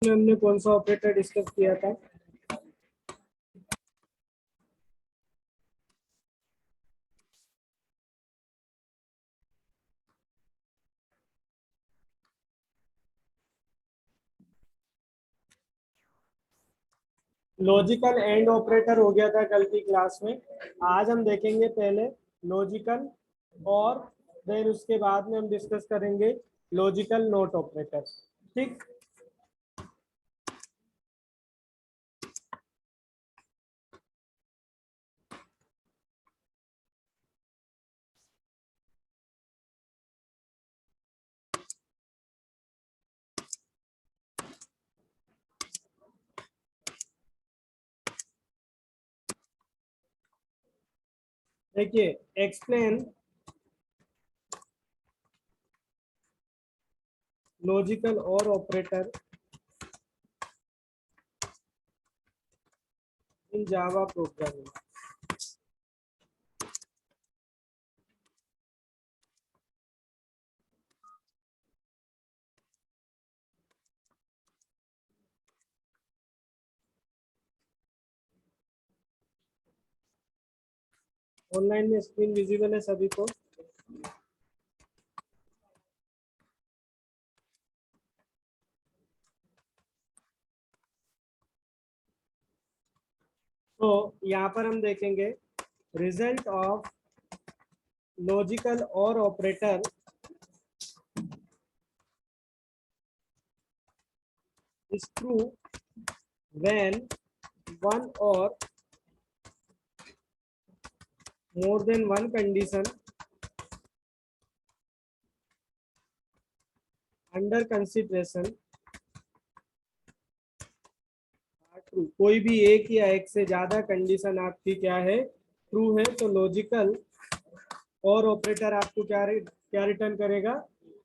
हमने कौन सा ऑपरेटर डिस्कस किया था? लॉजिकल एंड ऑपरेटर हो गया था कल की क्लास में। आज हम देखेंगे पहले लॉजिकल और देन उसके बाद में हम डिस्कस करेंगे लॉजिकल नॉट ऑपरेटर। ठीक, देखिए एक्सप्लेन लॉजिकल और operator in Java programming. Online में स्क्रीन विजिबल है सभी को? तो यहाँ पर हम देखेंगे रिजल्ट ऑफ लॉजिकल और operator is true when one or more than one condition under consideration are true। कोई भी एक या एक से ज्यादा कंडीशन आपकी क्या है, ट्रू है, तो लॉजिकल और ऑपरेटर आपको क्या रिटर्न करेगा,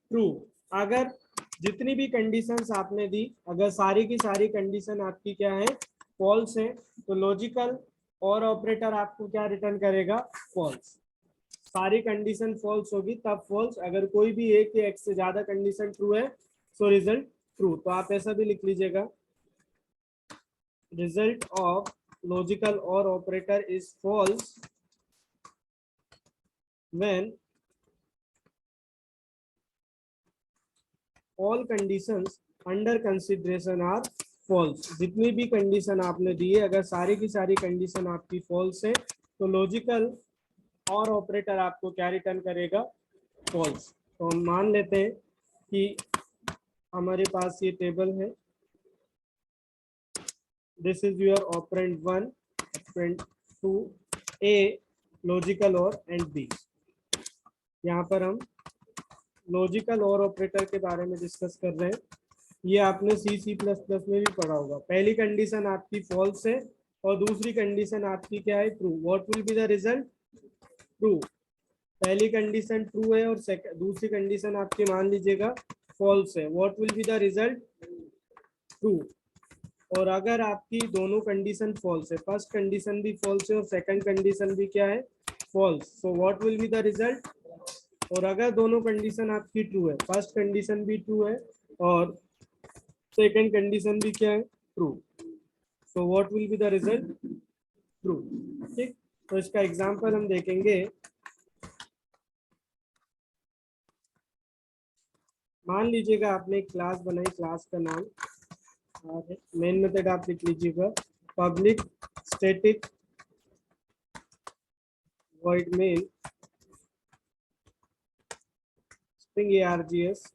ट्रू। अगर जितनी भी कंडीशंस आपने दी, अगर सारी की सारी कंडीशन आपकी क्या है, फॉल्स है, तो लॉजिकल और ऑपरेटर आपको क्या रिटर्न करेगा, फॉल्स। सारी कंडीशन फॉल्स होगी तब फॉल्स, अगर कोई भी एक या एक से ज्यादा कंडीशन ट्रू है सो रिजल्ट ट्रू। तो आप ऐसा भी लिख लीजिएगा, रिजल्ट ऑफ लॉजिकल और operator is false when all conditions under consideration are false. जितनी भी कंडीशन आपने दी है, अगर सारी की सारी कंडीशन आपकी फॉल्स है तो लॉजिकल और ऑपरेटर आपको क्या रिटर्न करेगा, फॉल्स। तो हम मान लेते हैं कि हमारे पास ये टेबल है, this is your operand 1, operand 2, a logical और एंड बी। यहाँ पर हम लॉजिकल और ऑपरेटर के बारे में डिस्कस कर रहे हैं। ये आपने C++ में भी पढ़ा होगा। पहली कंडीशन आपकी फॉल्स है और दूसरी कंडीशन आपकी क्या है, true. What will be the result, true. पहली कंडीशन ट्रू है और दूसरी कंडीशन आपकी मान लीजिएगा फॉल्स है, what will be the result, true. और अगर आपकी दोनों कंडीशन फॉल्स है, फर्स्ट कंडीशन भी फॉल्स है और सेकंड कंडीशन भी क्या है, false, so what will be the result. और अगर दोनों कंडीशन आपकी ट्रू है, फर्स्ट कंडीशन भी ट्रू है और सेकंड कंडीशन भी क्या है, true, so what will be the result, true. ठीक, तो इसका एग्जांपल हम देखेंगे। मान लीजिएगा आपने एक क्लास बनाई, क्लास का नाम मेन मेथड आप लिख लीजिएगा public static void main string args।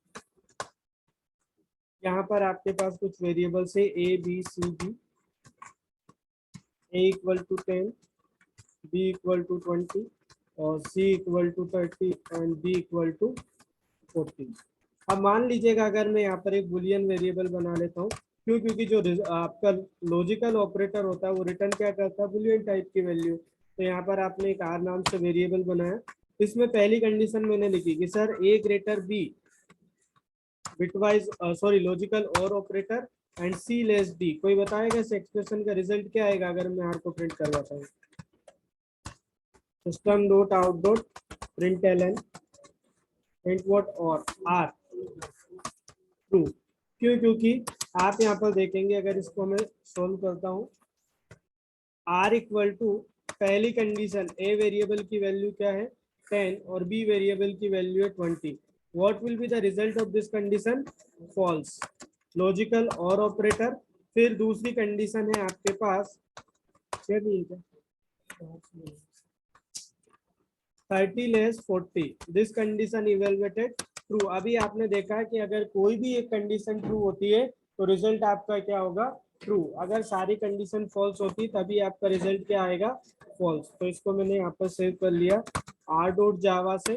यहाँ पर आपके पास कुछ वेरिएबल्स है a b c d, a equal to 10, b equal to 20 और c equal to 30 and d equal to 40। अब मान लीजिएगा अगर मैं यहाँ पर एक बुलियन वेरिएबल बना लेता हूँ, क्यों, क्योंकि जो आपका लॉजिकल ऑपरेटर होता है वो रिटर्न क्या करता है, बुलियन टाइप की वैल्यू। तो यहाँ पर आपने एक आर नाम से वेरिएबल बनाया, इसमें पहली कंडीशन मैंने लिखी कि sir a greater b bitwise sorry logical और operator and c less d। कोई बताएगा इस एक्सप्रेशन का रिजल्ट क्या आएगा अगर मैं आर को प्रिंट करवाता हूँ, system dot out dot println print what और आर ट्रू। क्यों, क्योंकि आप यहाँ पर देखेंगे, अगर इसको मैं सोल्व करता हूँ, आर इक्वल टू पहली कंडीशन ए वेरिएबल की वैल्यू क्या है 10 और बी वेरिएबल की वैल्यू है 20, what will be the result of this condition, false, logical और ऑपरेटर। फिर दूसरी कंडीशन है आपके पास 30 less 40, this condition evaluated true. अभी आपने देखा है कि अगर कोई भी एक कंडीशन ट्रू होती है तो रिजल्ट आपका क्या होगा, ट्रू। अगर सारी कंडीशन फॉल्स होती तभी आपका रिजल्ट क्या आएगा, फॉल्स। तो इसको मैंने यहाँ पर सेव कर लिया आर डॉट जावा से,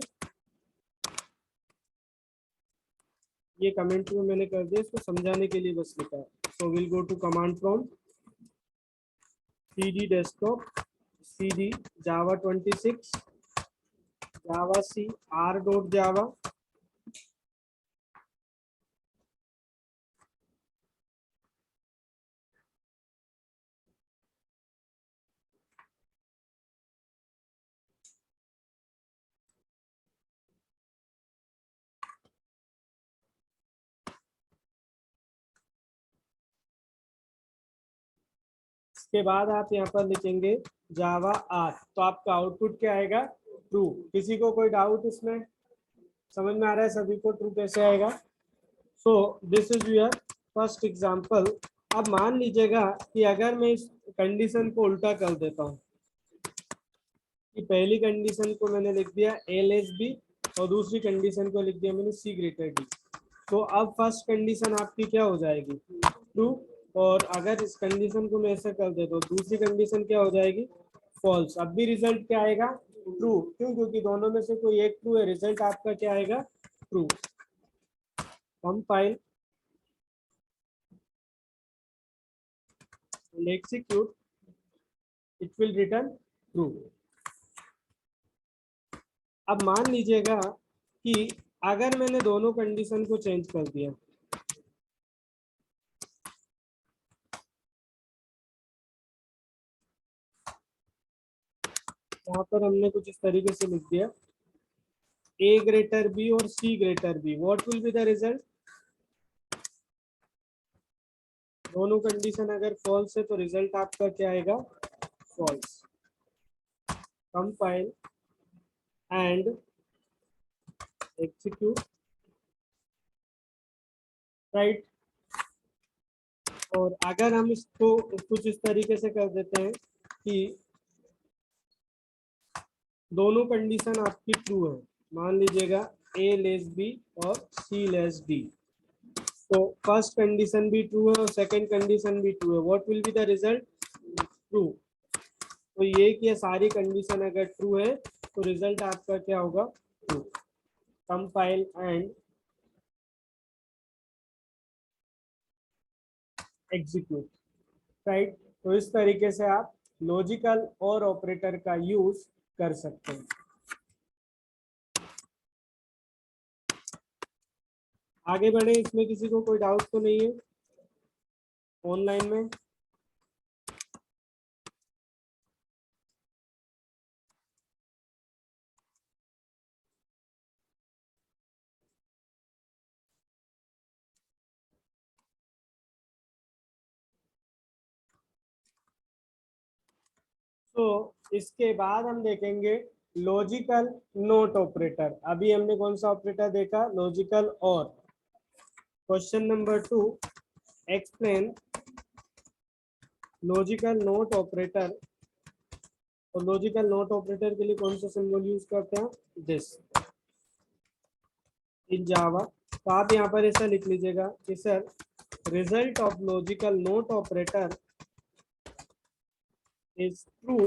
ये कमेंट में मैंने कर दिया, इसको समझाने के लिए बस लिखा है। So will go to command prompt cd desktop cd java 26 java c r dot java, इसके बाद आप यहाँ पर लिखेंगे जावा आर, तो आपका आउटपुट क्या आएगा, ट्रू। किसी को कोई डाउट इसमें, समझ में आ रहा है सभी को ट्रू कैसे आएगा। So this is your first example. अब मान लीजिएगा कि अगर मैं इस कंडीशन को उल्टा कर देता हूँ, कि पहली कंडीशन को मैंने लिख दिया ए लेस बी और दूसरी कंडीशन को लिख दिया मैंने सी ग्रेटर डी, तो अब फर्स्ट कंडीशन आपकी क्या हो जाएगी, ट्रू। और अगर इस कंडीशन को मैं ऐसा कर देता हूँ, दूसरी कंडीशन क्या हो जाएगी, फॉल्स। अब भी रिजल्ट क्या आएगा, ट्रू। क्यों, क्योंकि दोनों में से कोई एक ट्रू है, रिजल्ट आपका क्या आएगा, true. Compile and execute, it will return true। अब मान लीजिएगा कि अगर मैंने दोनों कंडीशन को चेंज कर दिया, यहाँ पर हमने कुछ इस तरीके से लिख दिया ए ग्रेटर बी और C greater B, what will be the result, दोनों कंडीशन अगर फॉल्स है तो रिजल्ट आपका क्या आएगा, false. Compile and execute, right. और अगर हम इसको कुछ इस तरीके से कर देते हैं कि दोनों कंडीशन आपकी ट्रू है, मान लीजिएगा ए लेस बी और सी लेस डी, तो फर्स्ट कंडीशन भी ट्रू है और सेकंड कंडीशन भी ट्रू है, what will be the result, true. तो ये कि सारी कंडीशन अगर ट्रू है तो रिजल्ट आपका क्या होगा, true. Compile and execute, right. तो इस तरीके से आप लॉजिकल और ऑपरेटर का यूज कर सकते हैं। आगे बढ़े, इसमें किसी को कोई डाउट तो नहीं है ऑनलाइन में। तो इसके बाद हम देखेंगे लॉजिकल नोट ऑपरेटर। अभी हमने कौन सा ऑपरेटर देखा, लॉजिकल और। Question number 2, explain logical not operator. और लॉजिकल नोट ऑपरेटर के लिए कौन सा सिंबल यूज करते हैं, दिस इन जावा। तो आप यहाँ पर ऐसा लिख लीजिएगा कि sir result of logical not operator is true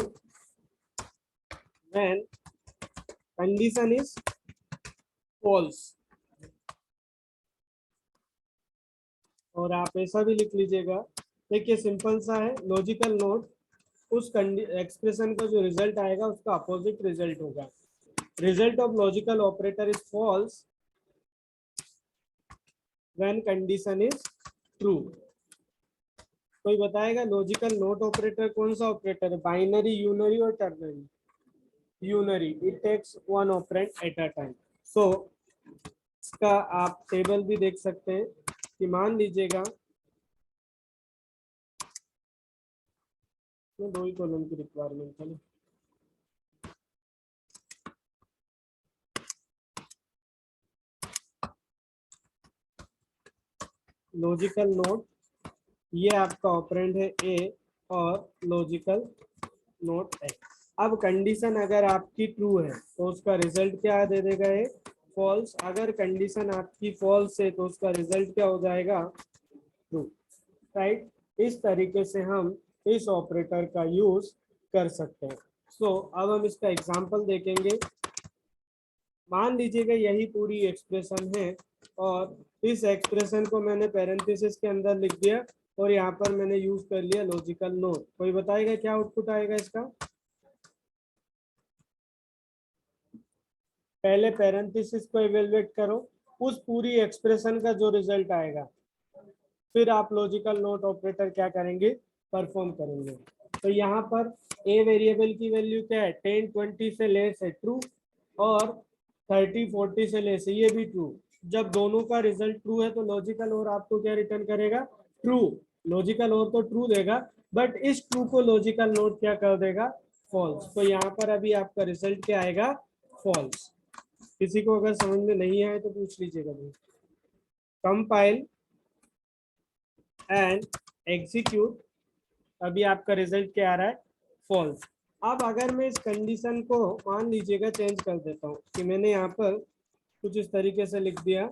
when condition is false। और आप ऐसा भी लिख लीजिएगा, देखिए सिंपल सा है, लॉजिकल नोट उस एक्सप्रेशन का जो रिजल्ट आएगा उसका अपोजिट रिजल्ट होगा। Result of logical operator is false when condition is true. कोई बताएगा लॉजिकल नोट ऑपरेटर कौन सा ऑपरेटर है, बाइनरी, यूनरी और ternary. Unary, it takes one operand at a time. So इसका आप टेबल भी देख सकते हैं कि मान लीजिएगा दो ही कॉलम की रिक्वायरमेंट है ना। लॉजिकल नोट, ये आपका ऑपरेंड है ए और लॉजिकल नोट है। अब कंडीशन अगर आपकी ट्रू है तो उसका रिजल्ट क्या दे देगा ये, फॉल्स। अगर कंडीशन आपकी फॉल्स है तो उसका रिजल्ट क्या हो जाएगा, ट्रू। राइट, इस तरीके से हम इस ऑपरेटर का यूज कर सकते हैं। सो अब हम इसका एग्जांपल देखेंगे। मान लीजिएगा यही पूरी एक्सप्रेशन है और इस एक्सप्रेशन को मैंने पैरेंथेसिस के अंदर लिख दिया और यहाँ पर मैंने यूज कर लिया लॉजिकल नोट। कोई बताएगा क्या आउटपुट आएगा इसका? पहले पैरेंथेसिस को इवेलुएट करो, उस पूरी एक्सप्रेशन का जो रिजल्ट आएगा, फिर आप लॉजिकल नोट ऑपरेटर क्या करेंगे, परफॉर्म करेंगे। तो यहाँ पर ए वेरिएबल की वैल्यू क्या है, 10 20 से लेस है, ट्रू, और 30 40 से लेस है, ये भी ट्रू। जब दोनों का रिजल्ट ट्रू है तो लॉजिकल और आपको क्या रिटर्न करेगा, ट्रू। लॉजिकल और तो ट्रू देगा, बट इस ट्रू को लॉजिकल नोट क्या कर देगा, फॉल्स। तो यहाँ पर अभी आपका रिजल्ट क्या आएगा, फॉल्स। किसी को अगर समझ में नहीं आए तो पूछ लीजिएगा। कंपाइल एंड एग्जीक्यूट, अभी आपका रिजल्ट क्या आ रहा है, फॉल्स। अब अगर मैं इस कंडीशन को मान लीजिएगा चेंज कर देता हूँ कि मैंने यहाँ पर कुछ इस तरीके से लिख दिया,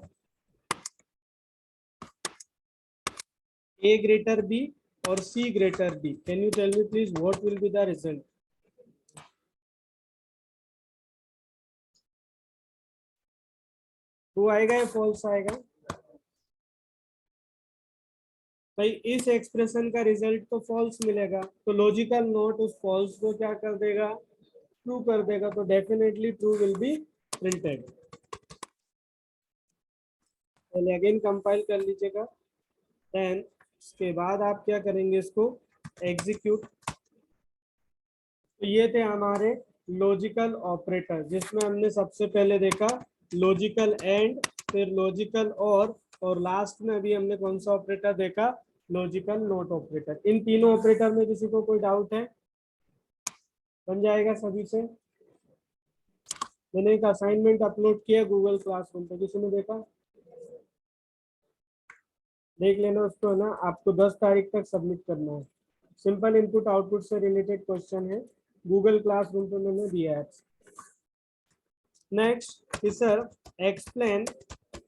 ए ग्रेटर बी और C greater B, can you tell me please what will be the result? True आएगा या फॉल्स आएगा? भाई इस एक्सप्रेशन का रिजल्ट तो फॉल्स मिलेगा, तो लॉजिकल नोट उस फॉल्स को क्या कर देगा, ट्रू कर देगा। तो definitely true will be printed. पहले अगेन कंपाइल कर लीजिएगा, देन उसके बाद आप क्या करेंगे, इसको एग्जीक्यूट। तो ये थे हमारे लॉजिकल ऑपरेटर, जिसमें हमने सबसे पहले देखा लॉजिकल एंड, फिर लॉजिकल और लास्ट में अभी हमने कौन सा ऑपरेटर देखा, लॉजिकल नोट ऑपरेटर। इन तीनों ऑपरेटर में किसी को कोई डाउट है? बन जाएगा सभी से। मैंने एक असाइनमेंट अपलोड किया गूगल क्लासरूम पे, किसी ने देखा? देख लेना उसको, है ना, आपको 10 तारीख तक सबमिट करना है। सिंपल इनपुट आउटपुट से रिलेटेड क्वेश्चन है, गूगल क्लासरूम पे मैंने दिया है। Next sir, explain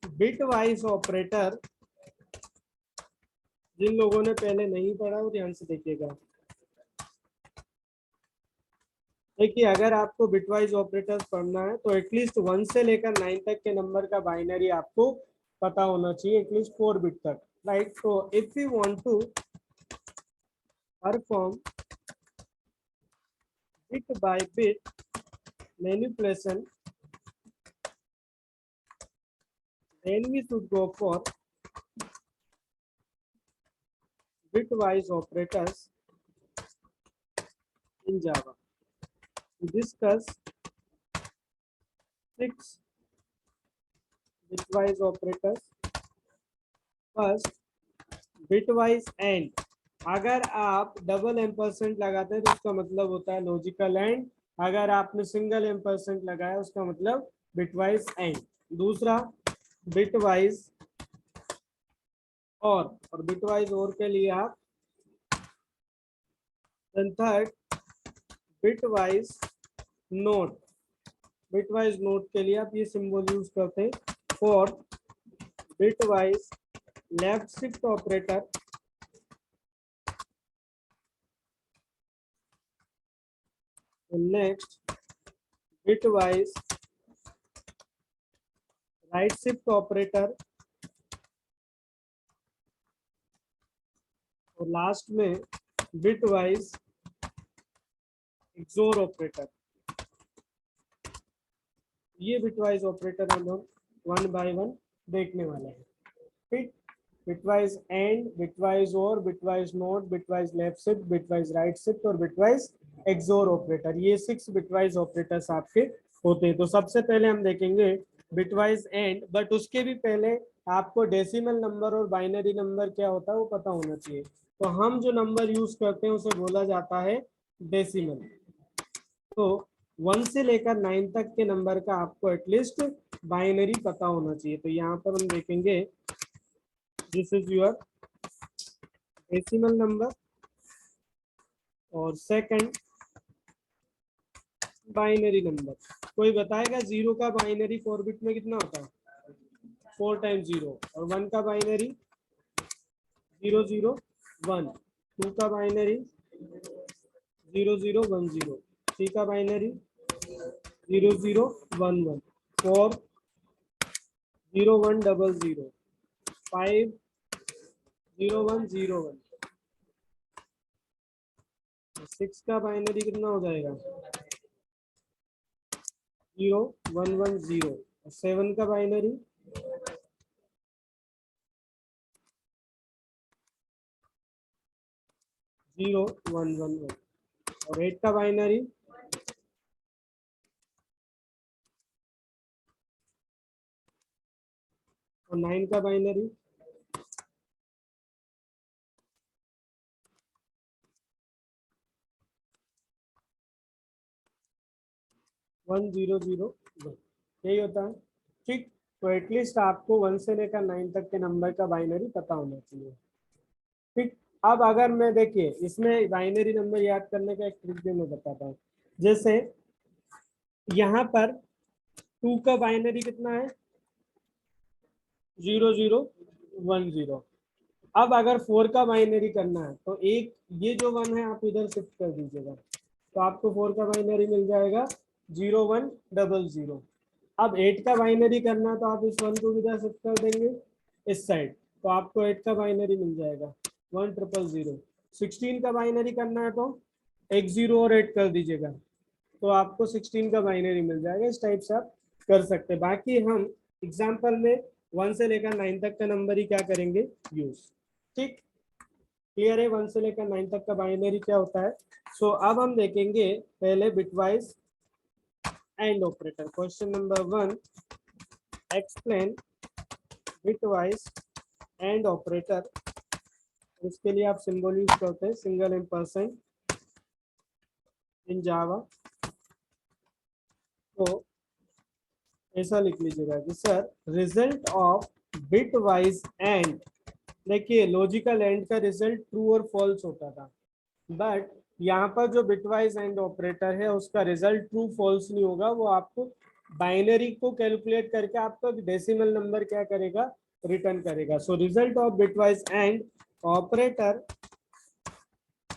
bitwise operator. जिन लोगों ने पहले नहीं पढ़ा वो ध्यान से देखिएगा। देखिए, अगर आपको बिटवाइज ऑपरेटर्स पढ़ना है तो एटलीस्ट 1 से लेकर 9 तक के नंबर का बाइनरी आपको पता होना चाहिए, एटलीस्ट 4 बिट तक, राइट। तो if you want to perform bit by bit manipulation, then we should go for bitwise operators in Java. We discuss 6 bitwise operators. First, bitwise AND. अगर आप डबल एम्परसेंट लगाते हैं तो उसका मतलब होता है लॉजिकल एंड, अगर आपने सिंगल एम्परसेंट लगाया उसका मतलब बिटवाइज एंड। दूसरा, बिटवाइज और बिटवाइज और के लिए आप, third bitwise note. Bitwise note के लिए आप ये सिंबल यूज करते हैं। Fourth, bitwise left shift operator. Next, bitwise right shift operator, और लास्ट में बिटवाइज एक्सोर ऑपरेटर। ये बिटवाइज ऑपरेटर हम लोग 1 बाय 1 देखने वाले हैं। ठीक, बिटवाइज एंड, बिटवाइज और, bitwise note, bitwise left shift, bitwise right shift और बिटवाइज एक्सोर ऑपरेटर, ये 6 बिटवाइज ऑपरेटर्स आपके होते हैं। तो सबसे पहले हम देखेंगे बिटवाइज एंड, बट उसके भी पहले आपको डेसिमल नंबर और बाइनरी नंबर क्या होता है वो पता होना चाहिए। तो हम जो नंबर यूज करते हैं उसे बोला जाता है डेसिमल। तो 1 से लेकर 9 तक के नंबर का आपको एटलीस्ट बाइनरी पता होना चाहिए। तो यहाँ पर हम देखेंगे this is your decimal number और सेकंड बाइनरी नंबर। कोई बताएगा 0 का बाइनरी 4 बिट में कितना होता है? 4 टाइम्स 0। और 1 का बाइनरी 0 0 1। 2 का बाइनरी 0 0 1 0। 3 का बाइनरी 0 0 1 1। 4 0 1 0 0। 5 0 1 0 1। 6 का बाइनरी कितना हो जाएगा? 0 1 1 0। 7 का बाइनरी 0 1 1 1। और 8 का बाइनरी 9 का बाइनरी 1 0 0 1। यही होता है। ठीक। तो एटलीस्ट आपको 1 से लेकर 9 तक के नंबर का बाइनरी पता होना चाहिए। ठीक। अब अगर मैं देखिए इसमें बाइनरी नंबर याद करने का एक ट्रिक भी मैं बताता हूँ। जैसे यहाँ पर 2 का बाइनरी कितना है? 0 0 1 0। अब अगर 4 का बाइनरी करना है तो एक ये जो 1 है आप इधर शिफ्ट कर दीजिएगा, तो आपको 4 का बाइनरी मिल जाएगा 0 1 0 0। अब 8 का बाइनरी करना है तो आप इस 1 को इधर शिफ्ट कर देंगे इस साइड, तो आपको 8 का बाइनरी मिल जाएगा 1 0 0। 16 का बाइनरी करना है तो एक 0 और 8 कर दीजिएगा, तो आपको 16 का बाइनरी मिल जाएगा। इस टाइप से आप कर सकते हैं। बाकी हम एग्जाम्पल में 1 से लेकर 9 तक का नंबर ही क्या करेंगे यूज। ठीक। क्लियर है? 1 से लेकर 9 तक का बाइनरी क्या होता है। सो अब हम देखेंगे पहले bitwise and operator. Question number 1, explain bitwise and operator. इसके लिए आप सिंबल यूज करते हैं सिंगल एम्परसेंड इन जावा। तो ऐसा लिख लीजिएगा कि sir result of bitwise and. देखिए लॉजिकल एंड का रिजल्ट ट्रू और फॉल्स होता था, बट यहाँ पर जो बिटवाइज एंड ऑपरेटर है उसका रिजल्ट ट्रू फॉल्स नहीं होगा, वो आपको बाइनरी को कैलकुलेट करके आपको डेसिमल नंबर क्या करेगा रिटर्न करेगा। So result of bitwise and operator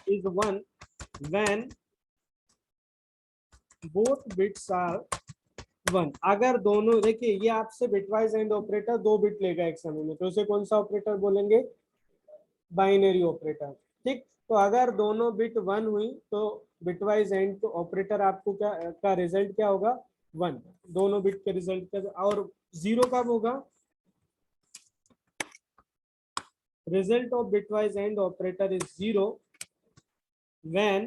is 1 when both bits are 1। अगर दोनों, देखिए ये आपसे बिटवाइज एंड ऑपरेटर 2 बिट लेगा एक समय में, तो उसे कौन सा ऑपरेटर बोलेंगे? Binary operator. ठीक। तो अगर दोनों बिट 1 हुई तो बिटवाइज एंड ऑपरेटर आपको क्या का रिजल्ट क्या होगा? 1। दोनों बिट के रिजल्ट का। और 0 कब होगा? Result of bitwise and operator is 0 when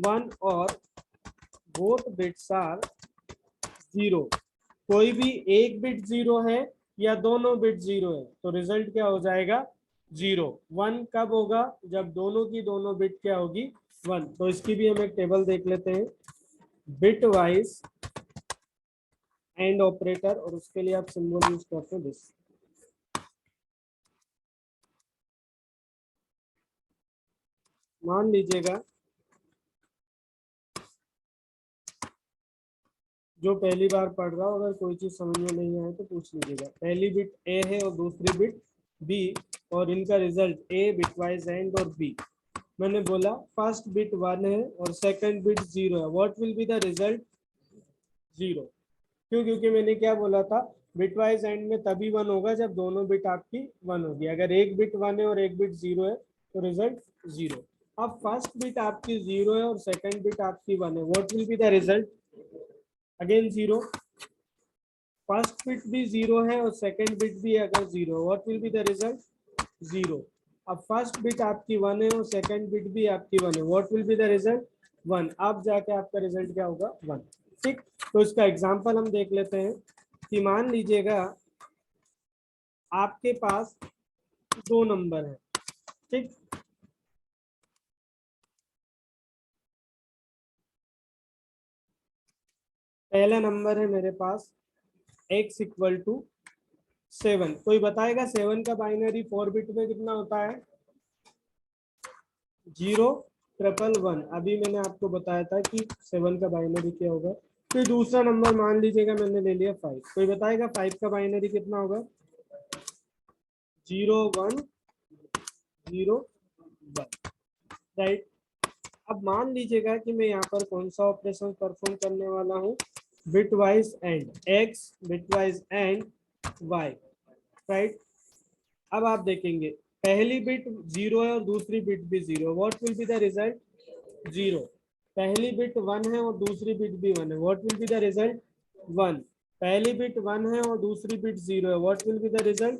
1 और बोथ बिट्स आर 0। कोई भी एक बिट 0 है या दोनों बिट 0 है तो रिजल्ट क्या हो जाएगा? 0। 1 कब होगा? जब दोनों की दोनों बिट क्या होगी? 1। तो इसकी भी हम एक टेबल देख लेते हैं बिट वाइज एंड ऑपरेटर, और उसके लिए आप सिंबल यूज करते हैं दिस। मान लीजिएगा जो पहली बार पढ़ रहा हो, अगर कोई चीज समझ में नहीं आए तो पूछ लीजिएगा। पहली बिट ए है और दूसरी बिट बी, और इनका रिजल्ट ए बिटवाइज एंड और बी। मैंने बोला फर्स्ट बिट 1 है और सेकंड बिट 0 है, what will be the result? 0। क्यों? क्योंकि मैंने क्या बोला था, बिटवाइज एंड में तभी 1 होगा जब दोनों बिट आपकी 1 होगी। अगर एक बिट 1 है और एक बिट 0 है तो रिजल्ट 0। अब फर्स्ट बिट आपकी 0 है और सेकंड बिट आपकी 1 है, what will be the result? Again 0। First bit भी 0 है और सेकंड बिट भी अगर 0, what will be the result? 0। अब फर्स्ट बिट आपकी 1 है और सेकंड बिट भी आपकी 1 है, what will be the result? 1। अब जाके आपका रिजल्ट क्या होगा? 1। ठीक। तो इसका एग्जांपल हम देख लेते हैं कि मान लीजिएगा आपके पास दो नंबर है, ठीक। पहला नंबर है मेरे पास x इक्वल टू 7। कोई बताएगा 7 का बाइनरी 4 बिट में कितना होता है? 0 1 1 1। अभी मैंने आपको बताया था कि 7 का बाइनरी क्या होगा। फिर दूसरा नंबर मान लीजिएगा मैंने ले लिया 5। कोई बताएगा 5 का बाइनरी कितना होगा? 0 1 0 1, राइट। अब मान लीजिएगा कि मैं यहाँ पर कौन सा ऑपरेशन परफॉर्म करने वाला हूँ, bitwise and x bitwise and y, right. अब आप देखेंगे पहली बिट 0 है और दूसरी बिट भी 0। What will be the result? 0। पहली बिट 1 है और दूसरी बिट भी 1 है। What will be the result? 1। पहली बिट 1 है और दूसरी बिट 0 है। What will be the result?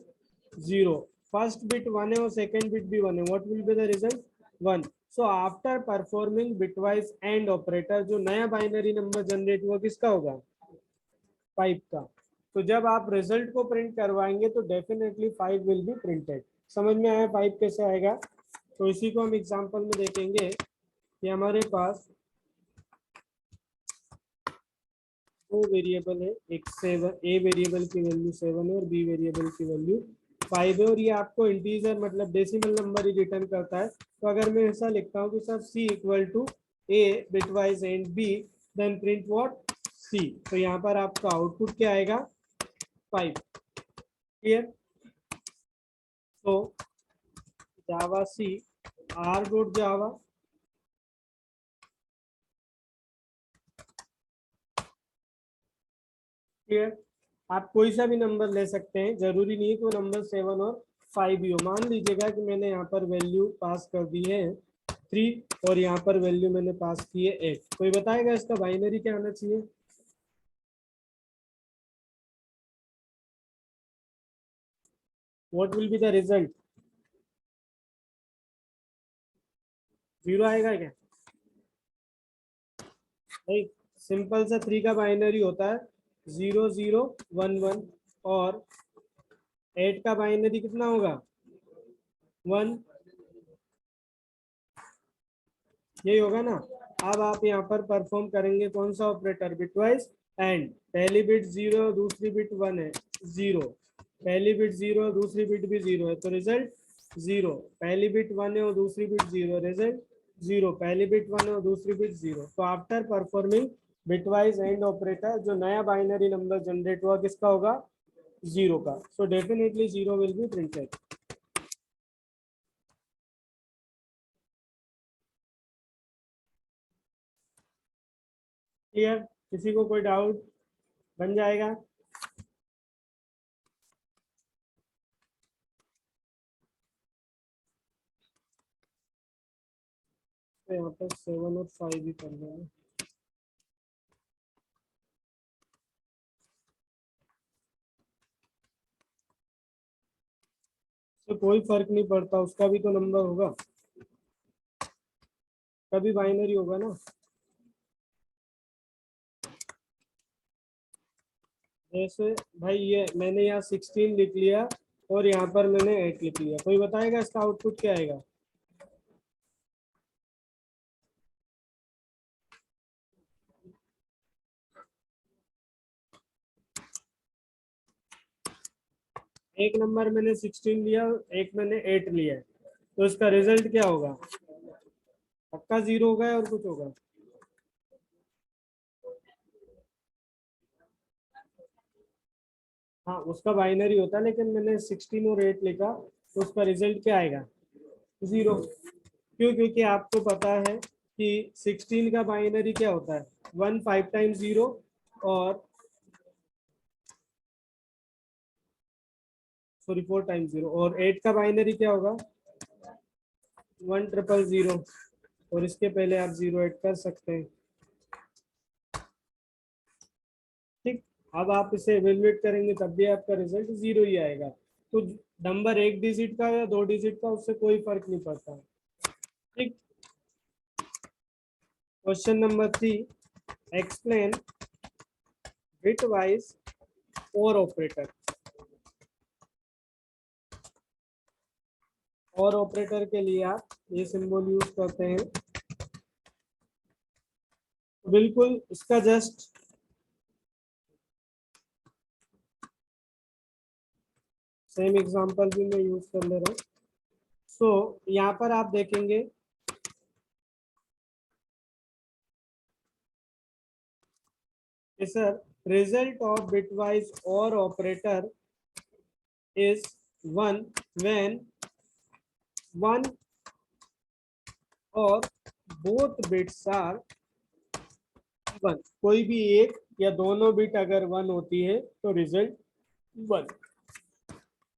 0। First bit 1 है और सेकंड बिट भी 1 है। What will be the result? 1। So after performing bitwise and operator, जो नया बाइनरी नंबर जनरेट हुआ किसका होगा? 5 का। तो जब आप रिजल्ट को प्रिंट करवाएंगे तो डेफिनेटली 5 विल बी प्रिंटेड। समझ में आया 5 कैसे आएगा? तो इसी को हम एग्जांपल में देखेंगे कि हमारे पास दो वेरिएबल है, एक 7, ए वेरिएबल की वैल्यू 7 है और बी वेरिएबल की वैल्यू 5 है, और ये आपको इंटीजर मतलब डेसिमल नंबर ही रिटर्न करता है। तो अगर मैं ऐसा लिखता हूँ कि sir C equal to A bitwise and B, then print what? C. तो यहाँ पर आपका आउटपुट क्या आएगा? 5। क्लियर? तो javac R dot Java, clear. आप कोई सा भी नंबर ले सकते हैं, जरूरी नहीं है कि वो नंबर 7 और 5 ही हो। मान लीजिएगा कि मैंने यहाँ पर वैल्यू पास कर दी है 3 और यहाँ पर वैल्यू मैंने पास की है 8। कोई बताएगा इसका बाइनरी क्या आना चाहिए? What will be the result? 0 आएगा क्या? नहीं, सिंपल सा 3 का बाइनरी होता है 0 0 1 1, और 8 का बाइनरी कितना होगा? 1। यही होगा ना। अब आप यहाँ पर परफॉर्म करेंगे कौन सा ऑपरेटर? Bitwise and. पहली बिट 0, दूसरी बिट 1 है, 0। पहली बिट 0, दूसरी बिट भी 0 है, तो रिजल्ट 0। पहली बिट 1 है और दूसरी बिट 0, रिजल्ट 0। पहली बिट 1 है और दूसरी बिट 0। तो after performing bitwise and operator, जो नया बाइनरी नंबर जनरेट हुआ किसका होगा? 0 का। So definitely 0 will be printed. Clear? किसी को कोई डाउट? बन जाएगा। तो यहाँ पर 7 और 5 ही करना है। तो कोई फर्क नहीं पड़ता, उसका भी तो नंबर होगा, कभी बाइनरी होगा ना। जैसे भाई ये मैंने यहाँ 16 लिख लिया और यहाँ पर मैंने 8 लिख लिया। कोई बताएगा इसका आउटपुट क्या आएगा? एक नंबर मैंने 16 लिया, एक मैंने 8 लिया है, तो इसका रिजल्ट क्या होगा? पक्का 0 होगा और कुछ होगा? हाँ, उसका बाइनरी होता है, लेकिन मैंने 16 और 8 लिखा, तो उसका रिजल्ट क्या आएगा? 0। क्यों? क्योंकि आपको पता है कि 16 का बाइनरी क्या होता है? 1 5 टाइम्स 0, और सॉरी 4 टाइम्स 0, और 8 का बाइनरी क्या होगा? 1 ट्रिपल 0, और इसके पहले आप 0 ऐड कर सकते हैं, ठीक। अब आप इसे एवेल्युएट करेंगे तब भी आपका रिजल्ट 0 ही आएगा। तो नंबर एक डिजिट का या दो डिजिट का उससे कोई फर्क नहीं पड़ता, ठीक। क्वेश्चन नंबर 3, एक्सप्लेन बिटवाइज और ऑपरेटर। और ऑपरेटर के लिए आप ये सिंबल यूज करते हैं। बिल्कुल इसका जस्ट सेम एग्जांपल भी मैं यूज कर ले रहा हूँ। सो यहाँ पर आप देखेंगे कि सर रिजल्ट ऑफ बिटवाइज और operator is 1 when one or both bits are 1। कोई भी एक या दोनों बिट अगर 1 होती है तो रिजल्ट 1।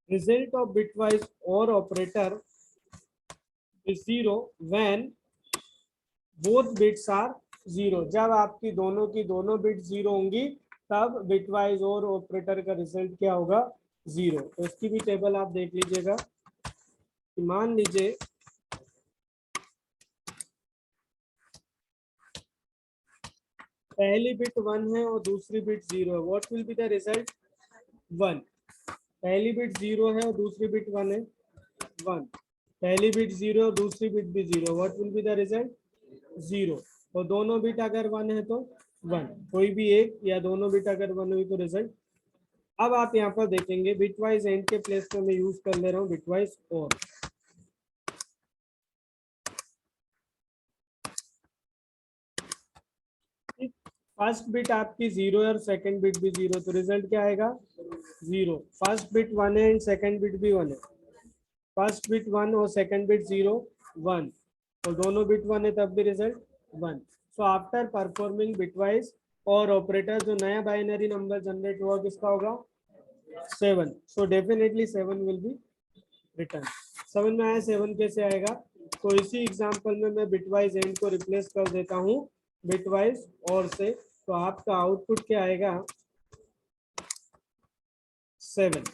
रिजल्ट ऑफ बिटवाइज और operator is 0 when both bits are 0। जब आपकी दोनों की दोनों बिट 0 होंगी तब बिटवाइज और ऑपरेटर का रिजल्ट क्या होगा 0। तो इसकी भी टेबल आप देख लीजिएगा। मान लीजिए पहली बिट 1 है और दूसरी बिट 0 है, what will be the result 1। पहली बिट 0 है और दूसरी बिट 1 है 1। पहली बिट 0 और दूसरी बिट भी 0, what will be the result 0। और दोनों बिट अगर 1 है तो 1, कोई भी एक या दोनों बिट अगर 1 हुई तो रिजल्ट। अब आप यहाँ पर देखेंगे बिटवाइज एंड के प्लेस पे मैं यूज कर ले रहा हूँ बिटवाइज और। फर्स्ट बिट आपकी 0 है और सेकंड बिट भी 0, तो रिजल्ट क्या आएगा 0। फर्स्ट बिट 1 है एंड सेकंड बिट भी 1 है। फर्स्ट बिट 1 और सेकंड बिट 0 1, और दोनों बिट 1 है तब भी result 1। So after performing bitwise और ऑपरेटर जो नया बाइनरी नंबर जनरेट हुआ किसका होगा 7। So definitely 7 will be return. समझ में आया 7 कैसे आएगा। तो इसी एग्जांपल में मैं बिटवाइज एंड को रिप्लेस कर देता हूँ बिटवाइज और से, तो आपका आउटपुट क्या आएगा 7।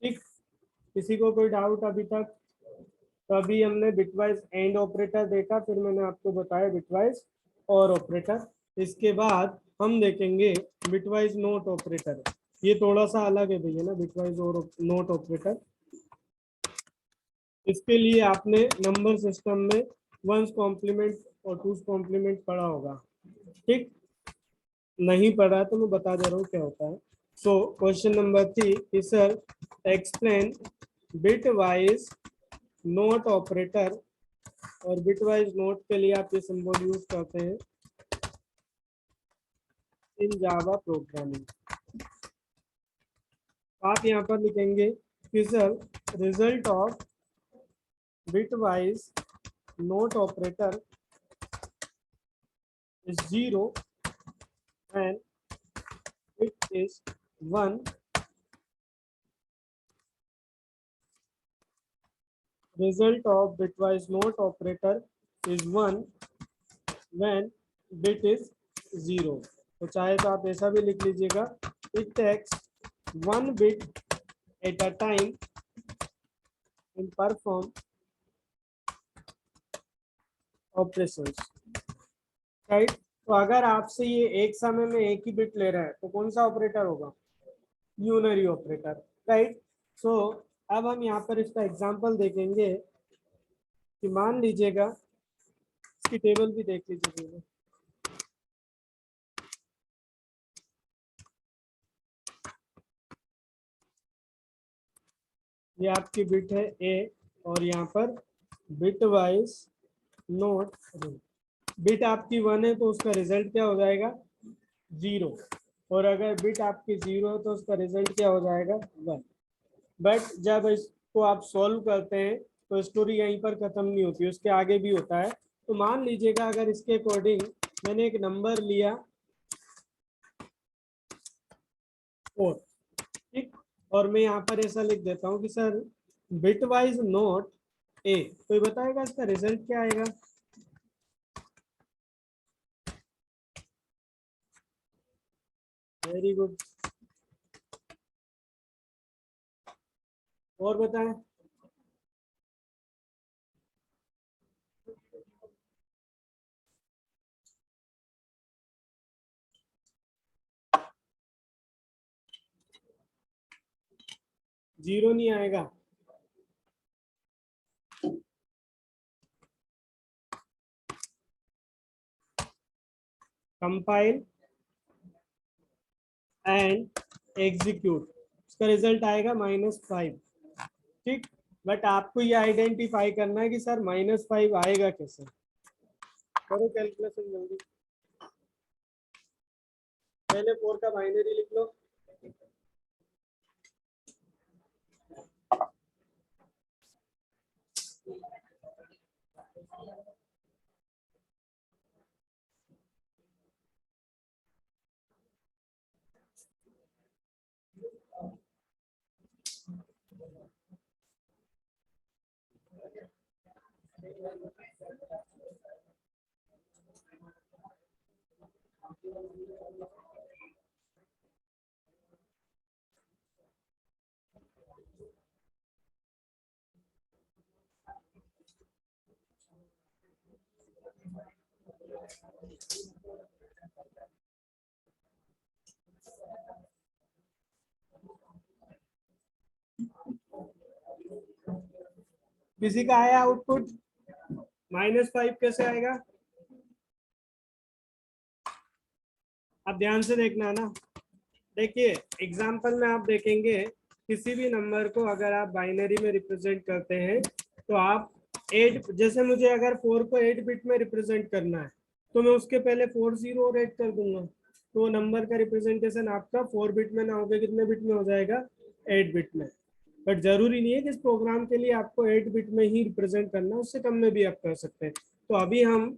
ठीक, किसी को कोई डाउट अभी तक। तो अभी हमने बिटवाइज एंड ऑपरेटर देखा, फिर मैंने आपको बताया बिटवाइज और ऑपरेटर। इसके बाद हम देखेंगे बिटवाइज नोट ऑपरेटर। ये थोड़ा सा अलग है भैया ना बिटवाइज और नोट ऑपरेटर। इसके लिए आपने नंबर सिस्टम में वंस कॉम्प्लीमेंट और टूस कॉम्प्लीमेंट पढ़ा होगा। ठीक, नहीं पढ़ा तो मैं बता दे रहा हूँ क्या होता है। So question number 3 sir explain bitwise not operator. और बिटवाइज नोट के लिए आप ये सिंबल यूज करते हैं इन जावा प्रोग्रामिंग। आप यहाँ पर लिखेंगे कि sir result of bitwise not operator is 0 and it is 1 result of bitwise not operator is 1 when bit is 0। तो चाहे तो आप ऐसा भी लिख लीजिएगा it takes 1 bit at a time and perform operations, right. तो अगर आपसे ये एक समय में एक ही बिट ले रहा है तो कौन सा ऑपरेटर होगा यूनरी ऑपरेटर, राइट। सो अब हम यहाँ पर इसका एग्जांपल देखेंगे कि मान लीजिएगा इसकी टेबल भी देख लीजिए। ये आपकी बिट है ए और यहाँ पर बिट वाइज नोट बिट आपकी 1 है तो उसका रिजल्ट क्या हो जाएगा 0, और अगर बिट आपकी 0 है तो उसका रिजल्ट क्या हो जाएगा 1। बट जब इसको आप सॉल्व करते हैं तो स्टोरी यहीं पर खत्म नहीं होती, उसके आगे भी होता है। तो मान लीजिएगा अगर इसके अकॉर्डिंग मैंने एक नंबर लिया 4, ठीक, और मैं यहाँ पर ऐसा लिख देता हूँ कि सर बिटवाइज नोट ए, तो ये बताएगा इसका रिजल्ट क्या आएगा। वेरी गुड, और बताएं। जीरो नहीं आएगा। कंपाइल एंड एग्जीक्यूट, इसका रिजल्ट आएगा -5। ठीक, बट आपको ये आइडेंटिफाई करना है कि सर -5 आएगा कैसे। करो कैलकुलेशन जल्दी, पहले 4 का बाइनरी लिख लो। किसी का आया आउटपुट? -5 कैसे आएगा? अब ध्यान से देखना ना। देखिए एग्जाम्पल में आप देखेंगे किसी भी नंबर को अगर आप बाइनरी में रिप्रेजेंट करते हैं तो आप 8, जैसे मुझे अगर 4 को 8 बिट में रिप्रेजेंट करना है तो मैं उसके पहले 4 0 और 8 कर दूंगा, तो नंबर का रिप्रेजेंटेशन आपका 4 बिट में ना होकर कितने बिट में हो जाएगा? 8 बिट में। बट जरूरी नहीं है कि इस प्रोग्राम के लिए आपको 8 बिट में ही रिप्रेजेंट करना, उससे कम में भी आप कर सकते हैं। तो अभी हम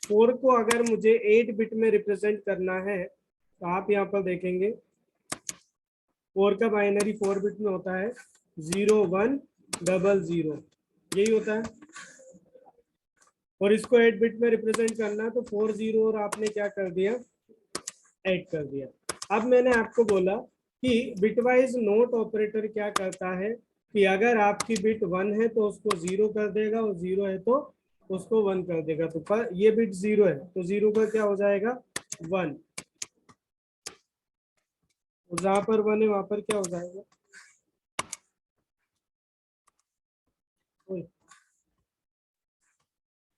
4 को अगर मुझे 8 बिट में रिप्रेजेंट करना है तो आप यहाँ पर देखेंगे 4 का बाइनरी 4 बिट में होता है 0 1 0 0, यही होता है। और इसको 8 बिट में रिप्रेजेंट करना है तो 4 0 और आपने क्या कर दिया? 8 कर दिया। अब मैंने आपको बोला कि बिटवाइज नोट ऑपरेटर क्या करता है कि अगर आपकी बिट 1 है तो उसको 0 कर देगा और 0 है तो उसको 1 कर देगा। तो पर ये बिट 0 है तो 0 का क्या हो जाएगा? 1। जहां पर 1 है वहां पर क्या हो जाएगा?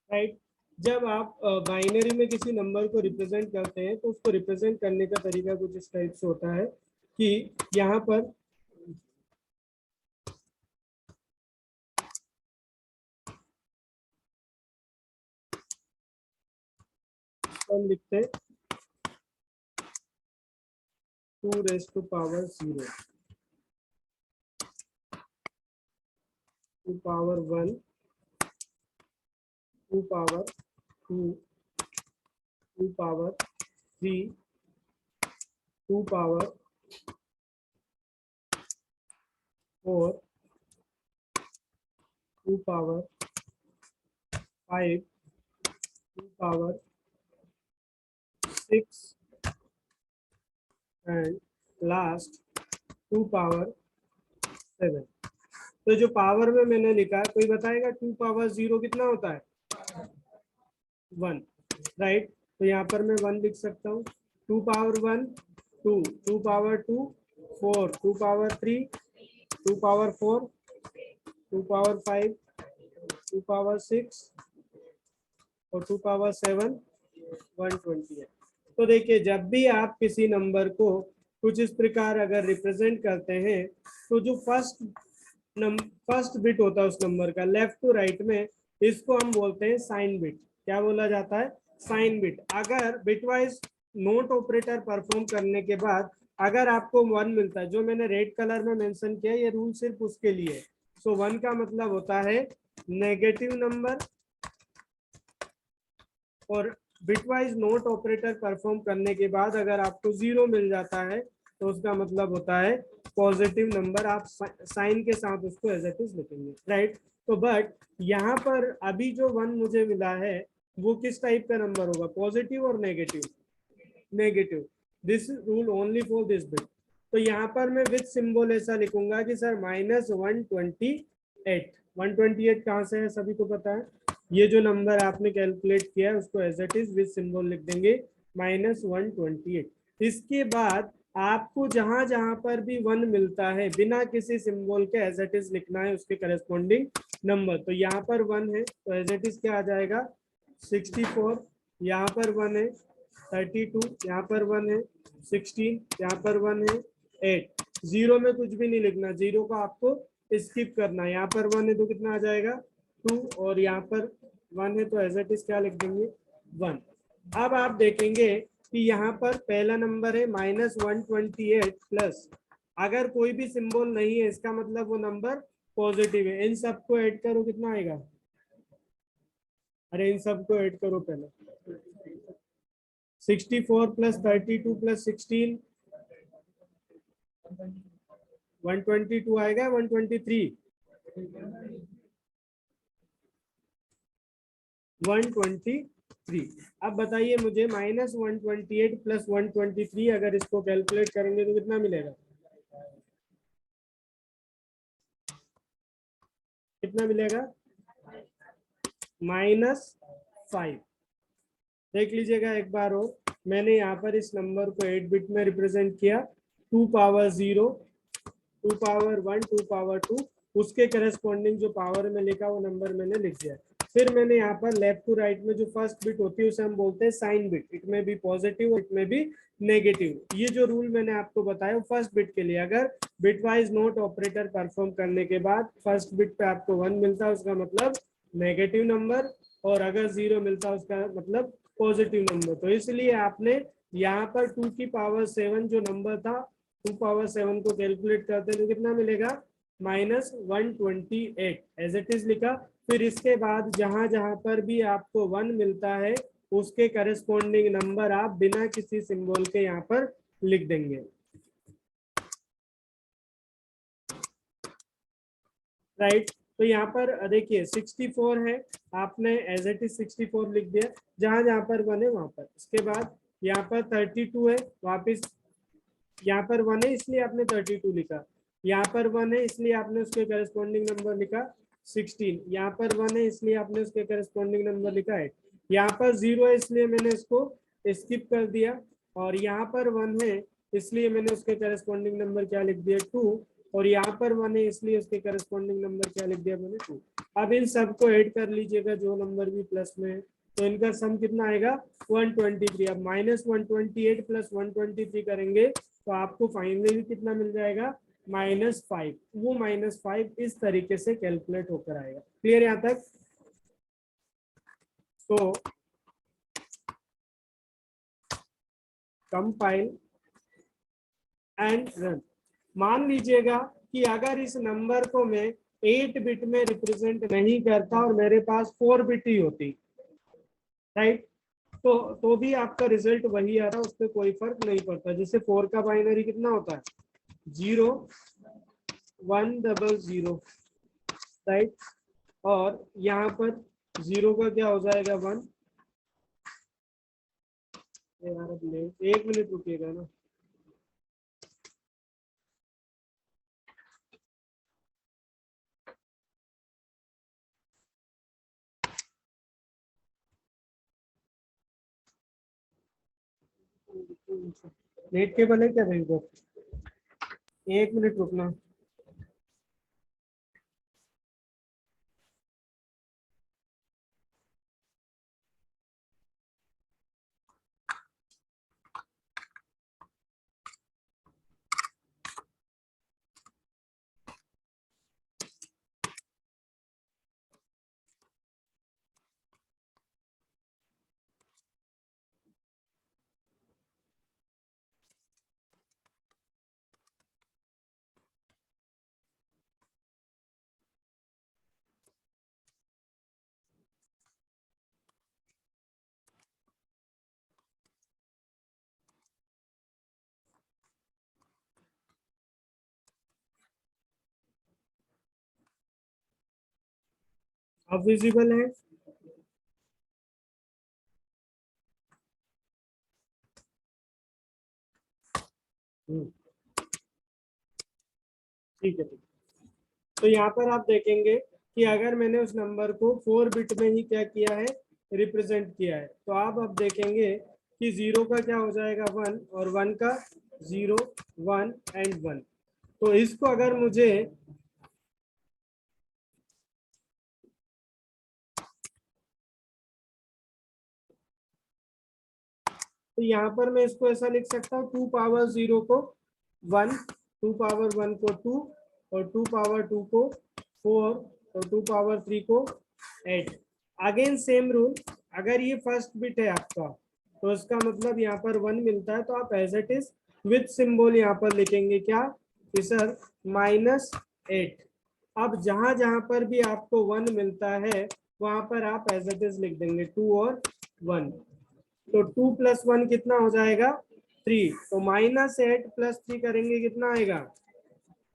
राइट। जब आप बाइनरी में किसी नंबर को रिप्रेजेंट करते हैं तो उसको रिप्रेजेंट करने का तरीका कुछ इस टाइप से होता है कि यहाँ पर हम लिखते हैं 2 raised to power 0, 2 power 1, 2 power 2, 2 power 3, 2 power 4, 2 power 5, 2 power 6 and last 2 power 7। तो जो पावर में मैंने लिखा, कोई बताएगा 2 पावर 0 कितना होता है? 1, राइट। तो यहाँ पर मैं 1 लिख सकता हूँ। 2 power 1 2, 2 power 2 4, 2 power 3 2 power 4, 2 power 5, 2 power 6 और 2 पावर 7 120 है। तो देखिए जब भी आप किसी नंबर को कुछ इस प्रकार अगर रिप्रेजेंट करते हैं तो जो फर्स्ट बिट होता है उस नंबर का लेफ्ट टू राइट में, इसको हम बोलते हैं साइन बिट। क्या बोला जाता है? Sign bit. अगर बिटवाइज नोट ऑपरेटर परफॉर्म करने के बाद अगर आपको 1 मिलता है, जो मैंने रेड कलर में मेंशन किया, ये रूल सिर्फ उसके लिए है। सो 1 का मतलब होता है नेगेटिव नंबर, और बिटवाइज नोट ऑपरेटर परफॉर्म करने के बाद अगर आपको 0 मिल जाता है तो उसका मतलब होता है पॉजिटिव नंबर। आप साइन के साथ उसको एज इट इज लिखेंगे, राइट। तो बट यहाँ पर अभी जो 1 मुझे मिला है वो किस टाइप का नंबर होगा? पॉजिटिव और negative? Negative. This rule only for this bit. तो यहाँ पर मैं विथ सिंबल ऐसा लिखूंगा कि सर -128। 128 कहाँ से है? सभी को पता है। ये जो नंबर आपने कैलकुलेट किया है उसको as it is with symbol लिख देंगे -128। इसके बाद आपको जहां जहां पर भी 1 मिलता है बिना किसी सिंबल के एज इट इज लिखना है उसके करस्पॉन्डिंग नंबर। तो यहाँ पर 1 है तो एज इट इज क्या आ जाएगा 64, यहाँ पर 1 है 32, यहाँ पर 1 है 16, यहाँ पर 1 है 8। जीरो में कुछ भी नहीं लिखना, जीरो को आपको स्किप करना है। यहाँ पर 1 है तो कितना आ जाएगा 2, और यहाँ पर 1 है तो एज इट इज क्या लिख देंगे 1। अब आप देखेंगे कि यहाँ पर पहला नंबर है -128 प्लस, अगर कोई भी सिंबल नहीं है इसका मतलब वो नंबर पॉजिटिव है। इन सबको ऐड करो कितना आएगा, अरे इन सबको ऐड करो पहले। 64 प्लस 32 प्लस 16 122 आएगा 123 123। अब बताइए मुझे -128 प्लस 123 अगर इसको कैलकुलेट करेंगे तो कितना मिलेगा, कितना मिलेगा -5। देख लीजिएगा एक बार हो, मैंने यहाँ पर इस नंबर को 8 बिट में रिप्रेजेंट किया, 2 पावर 0, 2 पावर 1, 2 पावर 2, उसके करस्पॉन्डिंग जो पावर में लिखा वो नंबर मैंने लिख दिया। फिर मैंने यहाँ पर लेफ्ट टू राइट में जो फर्स्ट बिट होती है उसे हम बोलते हैं साइन बिट, इट में भी पॉजिटिव इट में भी नेगेटिव। ये जो रूल मैंने आपको बताया फर्स्ट बिट के लिए, अगर bit wise note operator perform करने के बाद फर्स्ट बिट पे आपको 1 मिलता है उसका मतलब नेगेटिव नंबर, और अगर 0 मिलता है उसका मतलब पॉजिटिव नंबर। तो इसलिए आपने यहाँ पर 2 की पावर 7 जो नंबर था 2 पावर 7 को कैलकुलेट करते हैं तो कितना मिलेगा -128 एज इट इज लिखा। फिर इसके बाद जहां जहां पर भी आपको 1 मिलता है उसके करस्पॉन्डिंग नंबर आप बिना किसी सिंबल के यहाँ पर लिख देंगे, राइट। तो यहाँ पर देखिए 64 है, आपने एज इट इज 64 लिख दिया, जहां जहां पर 1 है वहां पर। इसके बाद यहाँ पर 32 है, वापिस यहाँ पर 1 है इसलिए आपने 32 लिखा, यहाँ पर 1 है इसलिए आपने उसके करस्पॉन्डिंग नंबर लिखा 16, यहाँ पर 1 है इसलिए आपने उसके करस्पॉन्डिंग नंबर लिखा 8, यहाँ पर 0 है इसलिए मैंने इसको स्किप कर दिया, और यहाँ पर 1 है इसलिए मैंने उसके करस्पॉन्डिंग नंबर क्या लिख दिया 2, और यहाँ पर 1 है इसलिए उसके करस्पॉन्डिंग नंबर क्या लिख दिया मैंने 2। अब इन सबको ऐड कर लीजिएगा जो नंबर भी प्लस में है, तो इनका सम कितना आएगा 123। अब -128 प्लस 123 करेंगे तो आपको फाइनली कितना मिल जाएगा -5। वो -5 इस तरीके से कैलकुलेट होकर आएगा। क्लियर यहाँ तक? तो कंपाइल एंड रन। मान लीजिएगा कि अगर इस नंबर को मैं 8 बिट में रिप्रेजेंट नहीं करता और मेरे पास 4 बिट ही होती, राइट, तो भी आपका रिजल्ट वही आ रहा है, उस पर कोई फर्क नहीं पड़ता। जैसे 4 का बाइनरी कितना होता है 0 1 0 0, राइट, और यहाँ पर 0 का क्या हो जाएगा 1। यार अब 1 मिनट रुकिएगा ना, नेट केबल है क्या भाई उधर, 1 मिनट रुकना। अब विजिबल है? ठीक है, तो यहाँ पर आप देखेंगे कि अगर मैंने उस नंबर को 4 बिट में ही क्या किया है रिप्रेजेंट किया है, तो आप अब देखेंगे कि 0 का क्या हो जाएगा 1 और 1 का 0 1 एंड 1। तो इसको अगर मुझे तो यहाँ पर मैं इसको ऐसा लिख सकता हूँ 2 पावर 0 को 1, 2 पावर 1 को 2 और 2 पावर 2 को 4 और 2 पावर 3 को 8। अगेन सेम रूल, अगर ये फर्स्ट बिट है आपका तो इसका मतलब यहाँ पर 1 मिलता है, तो आप as it is with symbol यहाँ पर लिखेंगे क्या कि सर -8। अब जहां जहां पर भी आपको 1 मिलता है वहां पर आप एज इट इज लिख देंगे 2 और 1। तो 2 + 1 कितना हो जाएगा 3। तो -8 + 3 करेंगे कितना आएगा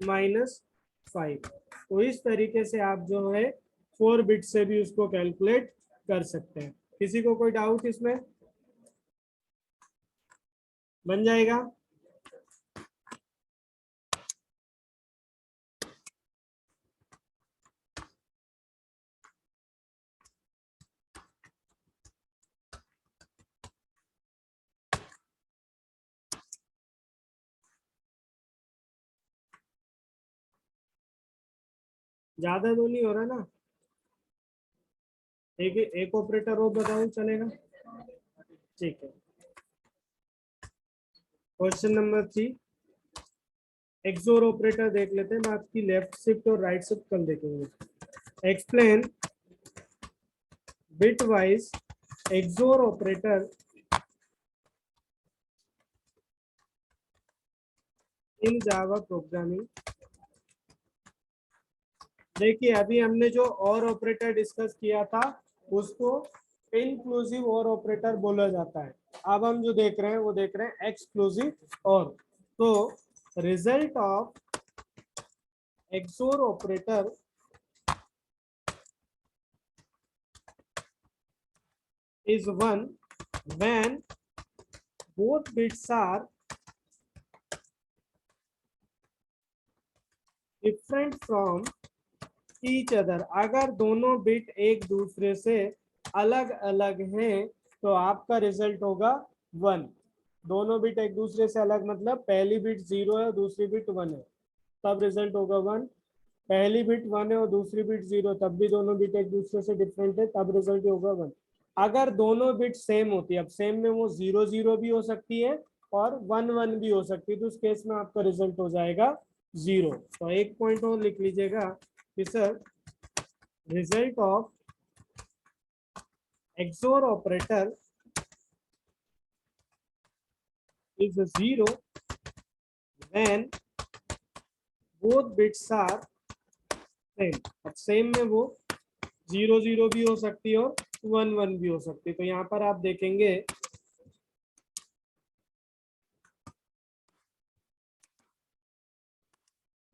-5। तो इस तरीके से आप जो है 4 बिट से भी उसको कैलकुलेट कर सकते हैं। किसी को कोई डाउट इसमें? बन जाएगा। ज्यादा तो नहीं हो रहा ना? एक ऑपरेटर और बताओ चलेगा? ठीक है। क्वेश्चन नंबर 3 एक्सोर ऑपरेटर देख लेते हैं। मैं आपकी लेफ्ट शिफ्ट और राइट शिफ्ट कल देखेंगे। Explain bitwise XOR operator in Java programming. देखिए अभी हमने जो और ऑपरेटर डिस्कस किया था उसको इंक्लूसिव और ऑपरेटर बोला जाता है। अब हम जो देख रहे हैं वो देख रहे हैं एक्सक्लूसिव और। तो result of XOR operator is 1 when both bits are different from each other। अगर दोनों बिट एक दूसरे से अलग अलग हैं तो आपका रिजल्ट होगा 1। दोनों बिट एक दूसरे से अलग मतलब पहली बिट 0 है और दूसरी बिट 1 है, तब रिजल्ट होगा 1। पहली बिट 1 है और दूसरी बिट 0, तब भी दोनों बिट एक दूसरे से डिफरेंट है, तब रिजल्ट होगा 1। अगर दोनों बिट सेम होती है, अब सेम में वो 0 0 भी हो सकती है और 1 1 भी हो सकती है, तो उस केस में आपका रिजल्ट हो जाएगा 0। तो एक पॉइंट और लिख लीजिएगा कि sir result of XOR operator is a 0 when both bits are same। अब सेम में वो 0 0 भी हो सकती है और 1 1 भी हो सकती है। तो यहाँ पर आप देखेंगे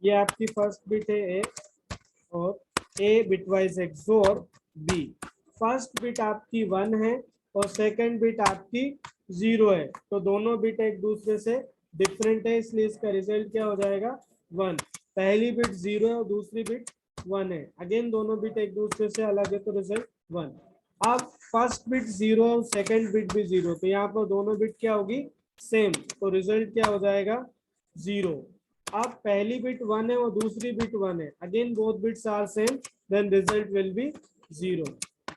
ये आपकी फर्स्ट बिट है ए और ए बिटवाइज XOR बी। फर्स्ट बिट आपकी 1 है और सेकंड बिट आपकी 0 है, तो दोनों बिट एक दूसरे से डिफरेंट है, इसलिए इसका रिजल्ट क्या हो जाएगा 1। पहली बिट 0 है और दूसरी बिट 1 है, अगेन दोनों बिट एक दूसरे से अलग है तो रिजल्ट 1। अब फर्स्ट बिट 0 और सेकंड बिट भी 0, तो यहाँ पर दोनों बिट क्या होगी सेम, तो रिजल्ट क्या हो जाएगा 0। अब पहली बिट 1 है और दूसरी बिट 1 है, again both bits are same, then result will be 0।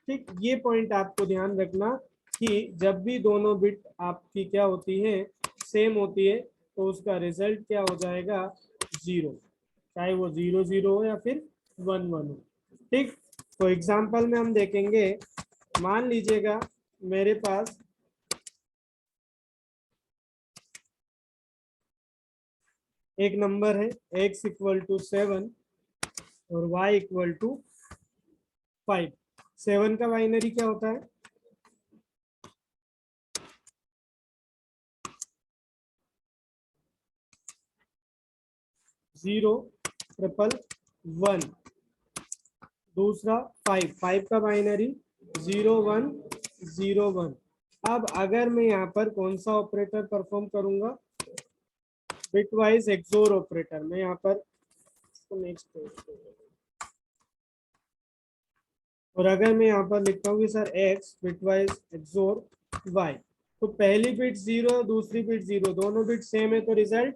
ठीक, ये पॉइंट आपको ध्यान रखना कि जब भी दोनों बिट आपकी क्या होती है सेम होती है तो उसका रिजल्ट क्या हो जाएगा 0, चाहे वो 0 0 हो या फिर 1 1 हो। ठीक, तो एग्जांपल में हम देखेंगे, मान लीजिएगा मेरे पास एक नंबर है x = 7 और y = 5। 7 का बाइनरी क्या होता है 0 1 1। दूसरा 5 का बाइनरी 0 1 0 1। अब अगर मैं यहाँ पर कौन सा ऑपरेटर परफॉर्म करूंगा बिटवाइज एक्सोर ऑपरेटर, मैं यहाँ पर नेक्स्ट, और अगर मैं यहाँ पर लिखता हूँ कि sir x bitwise XOR y, तो पहली बिट 0, दूसरी बिट 0, दोनों बिट सेम है तो रिजल्ट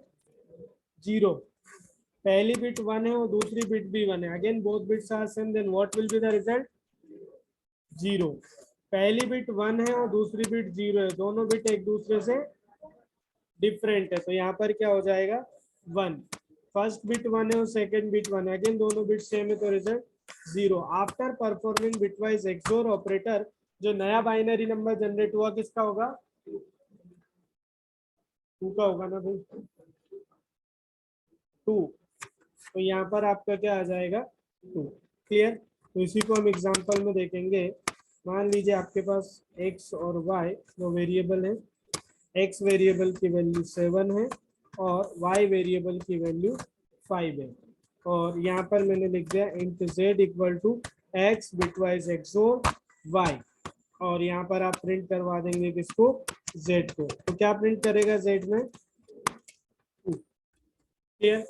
0। पहली बिट 1 है और दूसरी बिट भी 1 है, again both bits are same, then what will be the result 0। पहली बिट 1 है और दूसरी बिट 0 है, दोनों बिट एक दूसरे से डिफरेंट है, तो यहाँ पर क्या हो जाएगा 1। फर्स्ट बिट 1 है और सेकंड बिट 1 है, अगेन दोनों बिट सेम है तो result 0। After performing bitwise XOR operator, जो नया बाइनरी नंबर जनरेट हुआ किसका होगा, 2 का होगा ना भाई, 2। तो यहाँ पर आपका क्या आ जाएगा 2। क्लियर। तो इसी को हम एग्जांपल में देखेंगे। मान लीजिए आपके पास x और y दो वेरिएबल है, x वेरिएबल की वैल्यू 7 है और y वेरिएबल की वैल्यू 5 है, और यहाँ पर मैंने लिख दिया int z equal to x bitwise XOR y, और यहाँ पर आप प्रिंट करवा देंगे किसको, z को। तो क्या प्रिंट करेगा z में, clear.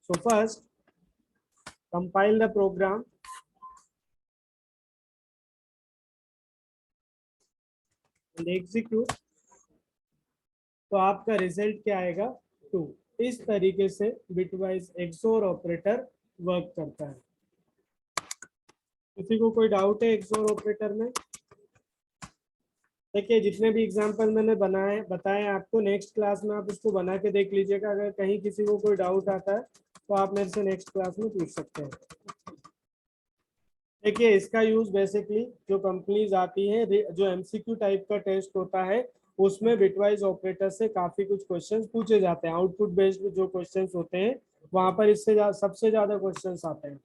So first compile the program and execute, तो आपका रिजल्ट क्या आएगा 2। इस तरीके से बिटवाइज एक्सोर ऑपरेटर वर्क करता है। किसी को कोई डाउट है एक्सोर ऑपरेटर में? देखिए जितने भी एग्जांपल मैंने बताए आपको, नेक्स्ट क्लास में आप उसको बना के देख लीजिएगा। अगर कहीं किसी को कोई डाउट आता है तो आप मेरे से नेक्स्ट क्लास में पूछ सकते हैं। देखिए इसका यूज बेसिकली जो कंपनीज आती है, जो एमसीक्यू टाइप का टेस्ट होता है, उसमें बिटवाइज ऑपरेटर से काफी कुछ क्वेश्चंस पूछे जाते हैं। आउटपुट बेस्ड जो क्वेश्चंस होते हैं वहां पर इससे सबसे ज्यादा क्वेश्चंस आते हैं,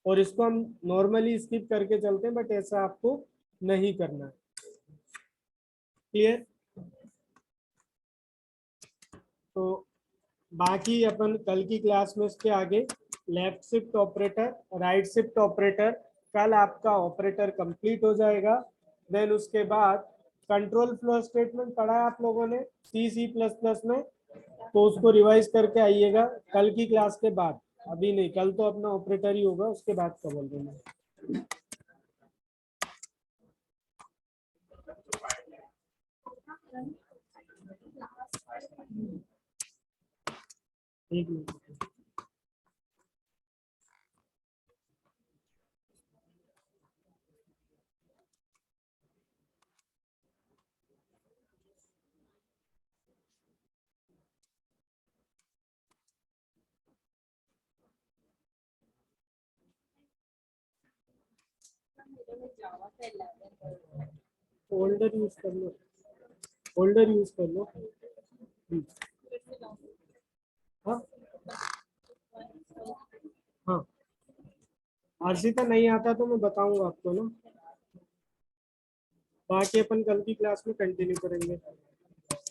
और इसको हम नॉर्मली स्किप करके चलते हैं, बट ऐसा आपको नहीं करना है। क्लियर। तो बाकी अपन कल की क्लास में इसके आगे left shift operator, right shift operator, कल आपका ऑपरेटर कंप्लीट हो जाएगा। देन उसके बाद कंट्रोल फ्लो स्टेटमेंट पढ़ा है आप लोगों ने C++ में, तो उसको रिवाइज करके आइएगा कल की क्लास के बाद। अभी नहीं, कल तो अपना ऑपरेटर ही होगा, उसके बाद का बोल देंगे। ठीक है। फोल्डर यूज कर लो, फोल्डर यूज कर लो। हाँ हाँ, अर्षिता नहीं आता तो मैं बताऊंगा आपको ना, बाकी अपन कल की क्लास में कंटिन्यू करेंगे।